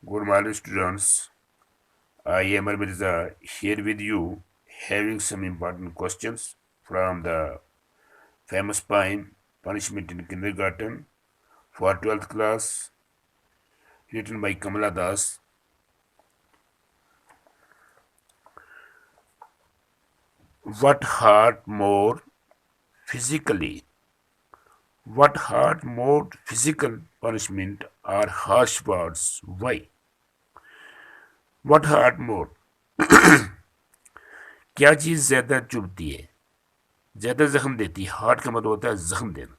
Good morning, students. I am Mirza here with you, having some important questions from the famous poem Punishment in Kindergarten for 12th class, written by Kamala Das. What hurt more physically? What hurt more physical punishment or harsh words? Why? What hurt more? क्या चीज़ ज़्यादा चुभती है, ज़्यादा जख्म देती है? Heart का मतलब होता है जख्म देना।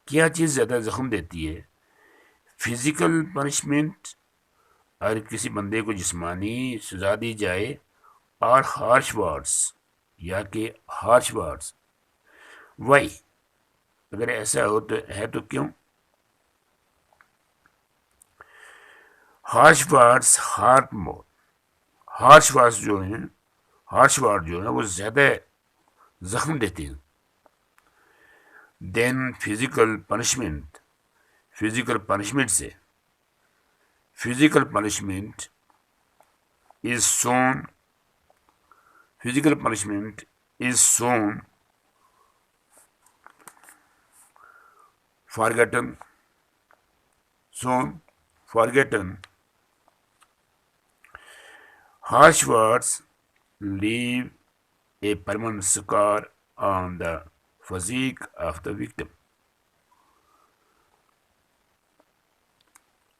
क्या चीज़ ज़्यादा जख्म देती है? फिजिकल पनिशमेंट और किसी बंदे को जिस्मानी सजा दी जाए, और हार्श वर्ड्स या कि हार्श वर्ड्स। वाई? अगर ऐसा हो तो है तो क्यों? हार्श वर्ड्स हार्ट मोर। हार्श वर्ड्स जो हैं, हार्श वर्ड जो है वो ज़्यादा जख्म देते हैं then physical punishment. Physical punishment से physical punishment is soon physical punishment is shown forgotten shown forgotten. Harsh words leave a permanent scar on the physique of the victim.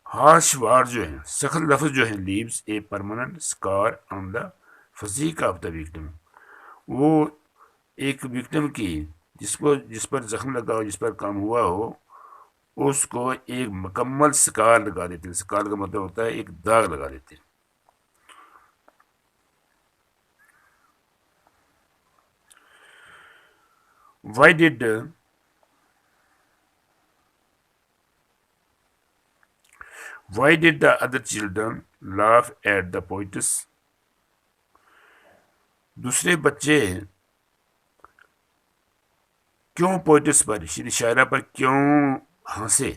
Harsh word जो है, सख्त लफ्ज जो है, leaves a permanent scar on the physique of the victim. वो एक victim की जिस पर जख्म लगा हो, जिस पर काम हुआ हो, उसको एक मुकम्मल स्कार लगा देते हैं। स्कार का मतलब होता है एक दाग लगा देते हैं। Why did why did the other children laugh at the poetess? दूसरे बच्चे क्यों पोइटिस पर, शायरा पर क्यों हंसे?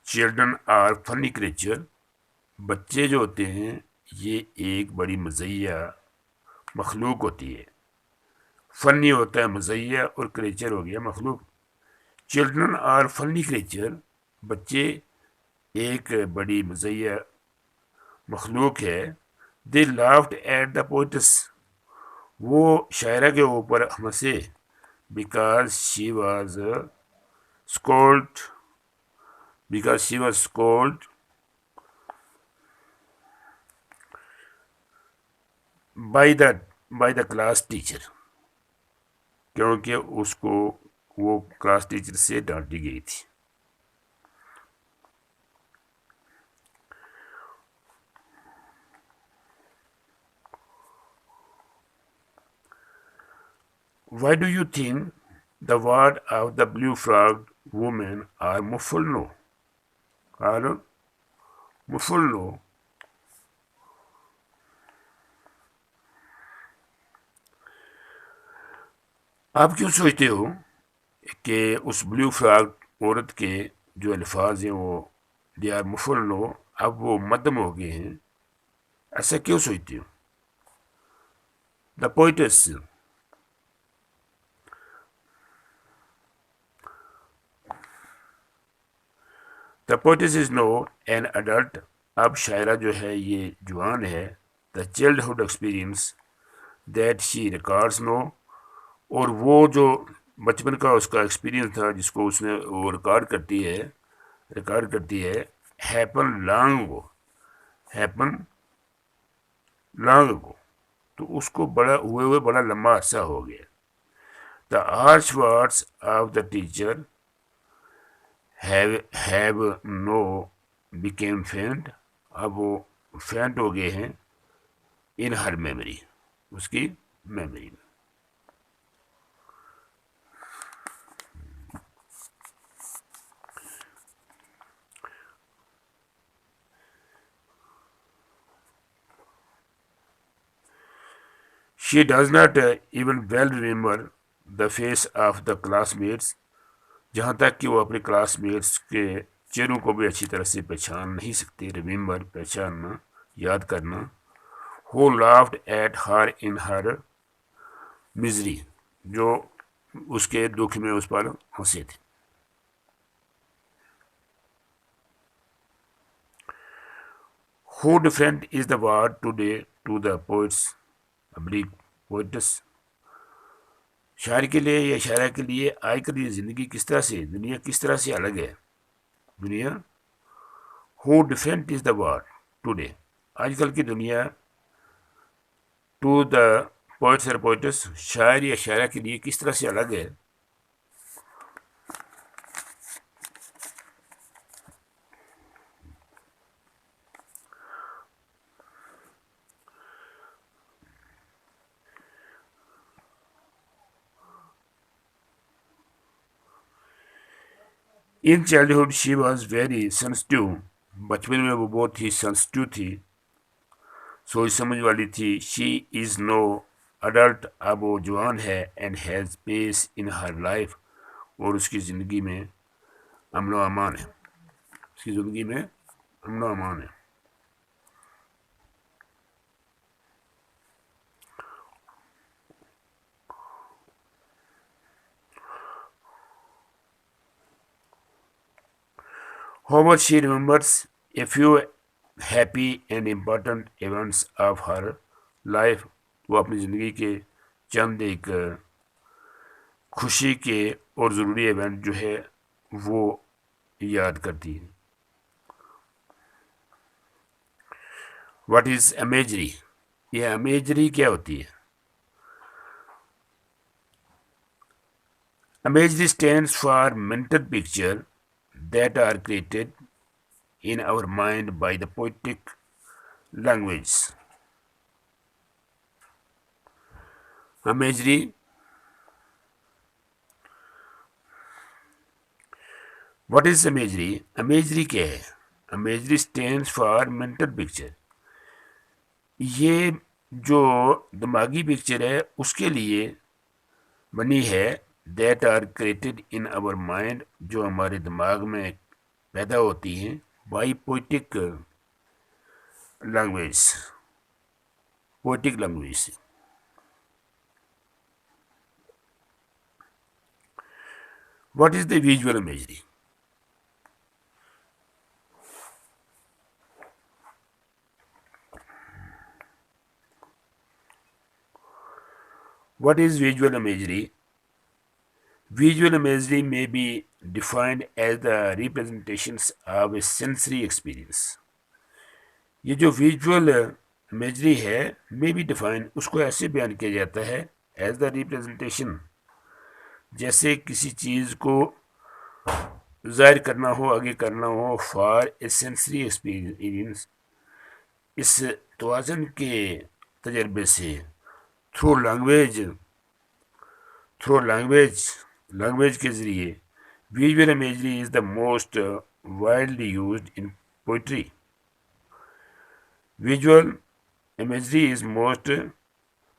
Children are funny creature. बच्चे जो होते हैं ये एक बड़ी मज़ैया मखलूक होती है। फनी होता है मज़ैया और क्रिएचर हो गया मखलूक। चिल्ड्रन आर फनी क्रिएचर, बच्चे एक बड़ी मज़ैया मखलूक है। दे लाफ्ड एट द पोइट्स, वो शायरा के ऊपर हंसे। Because she was scold because she was scolded by the class teacher, क्योंकि उसको वो क्लास टीचर से डांटी गई थी। Why do you think the word of the blue frog woman are muffulno? Are muffulno? आप क्यों सोचते हो कि उस ब्लू फ्रॉग औरत के जो अल्फाज हैं वो दे आर मुफुल्नो, अब वो मध्यम हो गए हैं? ऐसा क्यों सोचते हो? The poets the poets is no an adult. अब शायरा जो है ये जवान है। The childhood experience that she records no, और वो जो बचपन का उसका एक्सपीरियंस था जिसको उसने वो रिकॉर्ड करती है हैपन लॉन्ग गो। हैपन लॉन्ग गो, तो उसको बड़ा हुए हुए बड़ा लंबा अरसा हो गया। The arch words of the teacher have know became फेंट, अब वो फेंट हो गए हैं इन हर मेमोरी, उसकी मेमोरी में। She does not even well remember the face of the classmates जहाँ तक कि वो अपने क्लासमेट्स के चेहरों को भी अच्छी तरह से पहचान नहीं सकते। रिमेंबर, पहचानना, याद करना। Who laughed at her in her misery, जो उसके दुख में उस पर हंसे थे। Who different is the word today to the poets oblique poets, शायर के लिए या शायरा के लिए आजकल ये ज़िंदगी किस तरह से, दुनिया किस तरह से अलग है। दुनिया, who different is the word today, आजकल की दुनिया, टू द पोइट्स और पोइट्स, शायर या शायरा के लिए किस तरह से अलग है। In childhood she was very sensitive, बचपन में वो बहुत ही सेंसिटिव थी, सोच समझ वाली थी। शी इज़ नो अडल्ट, अब वो जवान है। And has peace in her life, और उसकी ज़िंदगी में अमन व अमान है। उसकी ज़िंदगी में अमन व अमान है। How much she remembers a few happy and important events of her life, वो अपनी ज़िंदगी के चंद एक खुशी के और ज़रूरी इवेंट जो है वो याद करती है। व्हाट इज़ अमेजरी, यह अमेजरी क्या होती है। Imagery stands for mental picture that are created in our mind by the poetic language. Imagery, what is imagery? Imagery क्या है? Imagery stands for mental picture. ये जो दिमागी पिक्चर है उसके लिए बनी है। that are created in our mind, जो हमारे दिमाग में पैदा होती हैं by poetic language, poetic language से। What is the visual imagery? What is visual imagery? Visual imagery may be defined as the representations of a sensory experience. ये जो विजुअल इमेजरी है मे बी डिफाइन, उसको ऐसे बयान किया जाता है एज द रिप्रेजेंटेशन, जैसे किसी चीज़ को जाहिर करना हो, आगे करना हो, फॉर ए सेंसरी एक्सपीरियंस, इस तवाज़न के तजर्बे से, थ्रू लैंग्वेज, लैंग्वेज के ज़रिए। Visual imagery is the most widely used in poetry. Visual imagery is most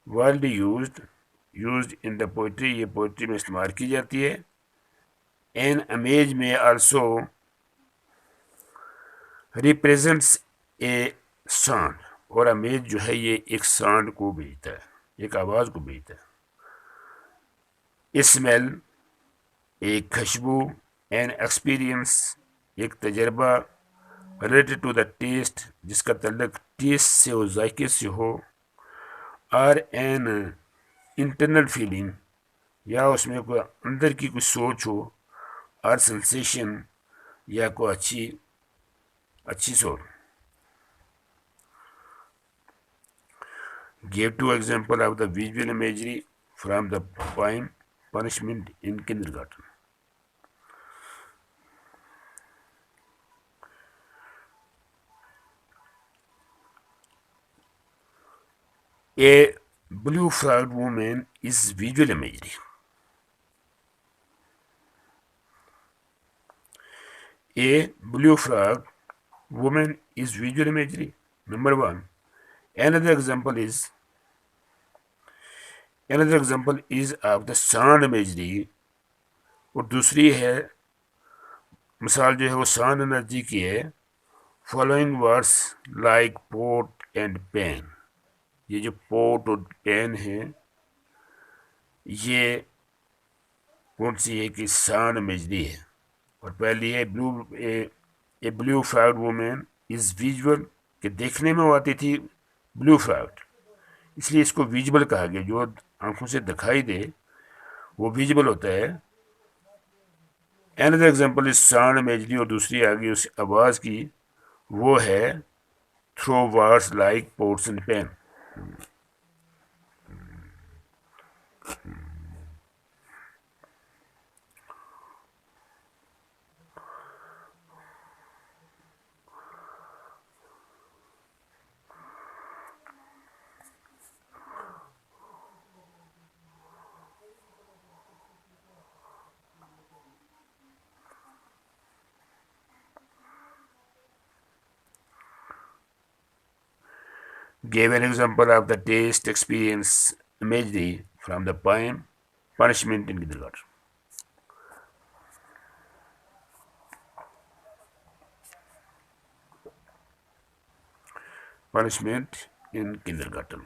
widely used in the poetry, ये पोइट्री में इस्तेमाल की जाती है। एन इमेज में आल्सो रिप्रेजेंट्स ए साउंड, और इमेज जो है ये एक साउंड को भेजता है, एक आवाज़ को भेजता है। स्मेल, एक खुशबू। एन एक्सपीरियंस, एक तजर्बा। रिलेटेड टू द टेस्ट, जिसका तल्लुक टेस्ट से हो, जायके से हो। और एन इंटरनल फीलिंग, या उसमें कोई अंदर की कुछ सोच हो। और सेंसेशन, या कोई अच्छी सोच। Give two example of the visual imagery from the poem Punishment in Kindergarten. A blue-frogged woman is visual imagery. A blue-frogged woman is visual imagery. Number one. Another example is of the sound imagery. और दूसरी है मिसाल जो है वो सान energy की है, following words like pot and pen. ये जो पोट और पेन है ये कौन सी है कि सान मेजदी है। और पहली है a blue fraud women is visual, कि देखने में वो आती थी ब्लू फ्राउड, इसलिए इसको विजुअल कहा गया। जो आंखों से दिखाई दे वो विजुअल होता है। एनदर एग्जाम्पल इज सान मेजदी, और दूसरी आ गई उस आवाज़ की, वो है throw words like pots and pen. Gave an example of the taste experience imagery from the poem Punishment in Kindergarten. Punishment in Kindergarten.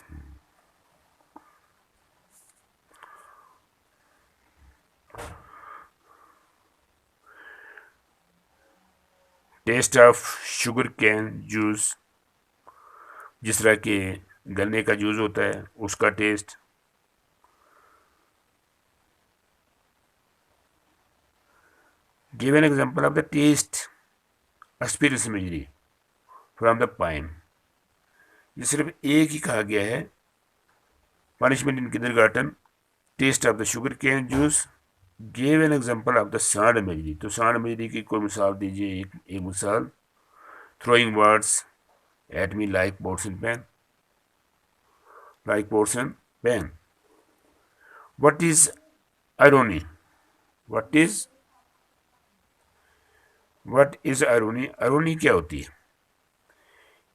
Taste of sugar cane juice, जिस तरह के गन्ने का जूस होता है उसका taste. Give an example of the taste experience imagery from the pine. ये सिर्फ एक ही कहा गया है, punishment in kindergarten, taste of the sugar cane juice, give an example of the sound imagery. तो सांड इमेजरी की कोई मिसाल दीजिए, एक मिसाल। Throwing words at me like pots and pan, like pots and pan. What is irony? What is irony? Irony क्या होती है?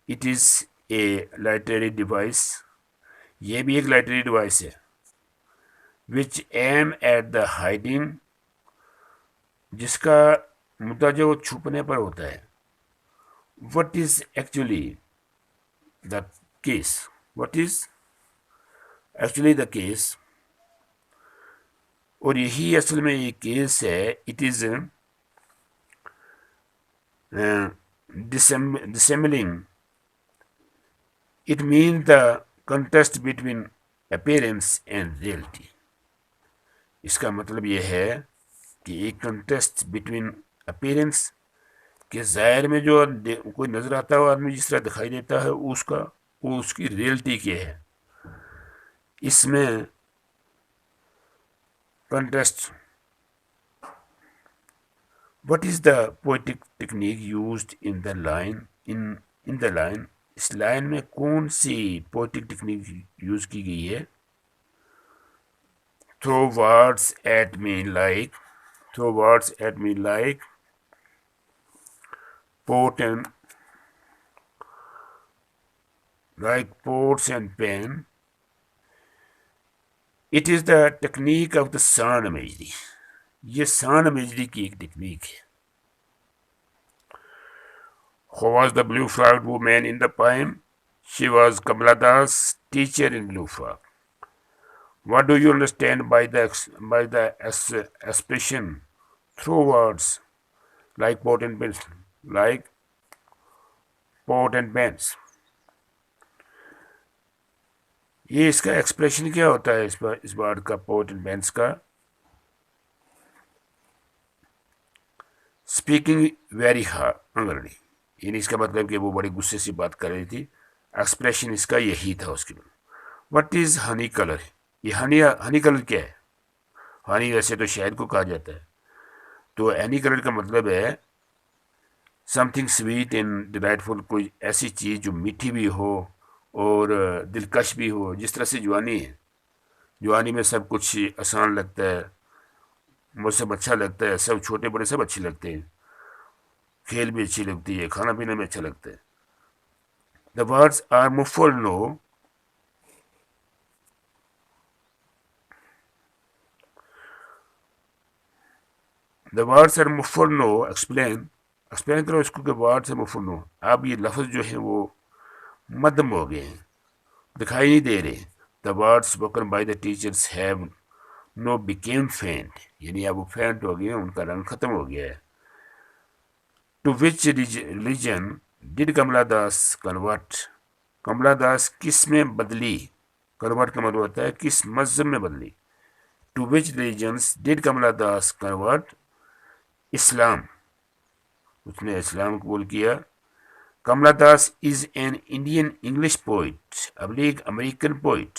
इट इज ए लाइटरी डिवाइस, ये भी एक लाइटरी डिवाइस है, विच एम एट द हाइडिंग, जिसका मुद्दा जो छुपने पर होता है। What is actually the case? What is actually the case? और यही असल में ये केस है। It is dissembling. It means the contrast between appearance and reality. इसका मतलब यह है कि एक कंटेस्ट बिटवीन अपीयरेंस, के ज़ाहिर में जो कोई नज़र आता है आदमी जिस तरह दिखाई देता है उसका, वो उसकी रियलिटी क्या है। इसमें contest. What is the poetic technique used in the line? In the line, इस लाइन में कौन सी पोइटिक टेक्निक यूज की गई है? Throw words at me like, throw words at me like pot and, like pots and pen. It is the technique of the sound imagery. ये sound imagery की एक टेक्निक है। Who was the blue frogged woman in the poem? She was Kamala Das, teacher in blue frock. What do you understand by the expression through words like pot and pens? Like pot and pens. ये इसका expression क्या होता है इस word का, pot and pens का? Speaking very हंग्रली, यानी इसका मतलब कि वो बड़े गुस्से से बात कर रही थी। एक्सप्रेशन इसका यही था उसके बाद। What is Honey colour? ये हनी कलर क्या है? हनी वैसे तो शहद को कहा जाता है, तो हनी कलर का मतलब है समथिंग स्वीट एंड डिलाइटफुल, कोई ऐसी चीज़ जो मीठी भी हो और दिलकश भी हो। जिस तरह से जवानी है, जवानी में सब कुछ आसान लगता है, मुझे सब अच्छा लगता है, सब छोटे बड़े सब अच्छे लगते हैं, खेल भी अच्छी लगती है, खाना पीना भी अच्छा लगता है। The words are muffled no, the words are muffled no explain करो इसको कि वर्ड्स आर मुफर नो। अब ये लफ्ज़ जो है वो मध्यम हो गए हैं, दिखाई नहीं दे रहे। The words spoken by the teachers have know became फेंट, यानी अब वो फेंट हो गए, उनका रंग खत्म हो गया है। To which religion did Kamala Das convert, Kamala Das किस में बदली, कन्वर्ट का मतलब होता है किस मजहब में बदली। To which religions did Kamala Das convert, इस्लाम, उसने इस्लाम कबूल किया। Kamala Das is an Indian English poet, अब्लिक American poet.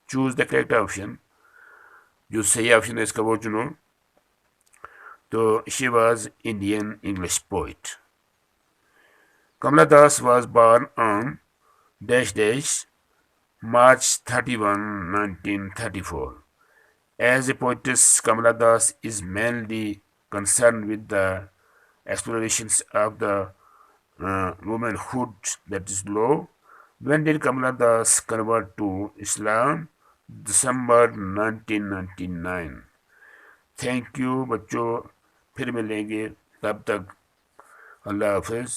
Choose the correct option, जो सही ऑप्शन है इसका वो चुनो। तो she was Indian English poet. Kamala Das was born on dash dash March 31, 1934. As a poetess, Kamala Das is mainly concerned with the explorations of the womanhood that is low. When did Kamala Das convert to Islam? December 1999. Thank you बच्चों, फिर मिलेंगे, तब तक अल्लाह हाफिज़।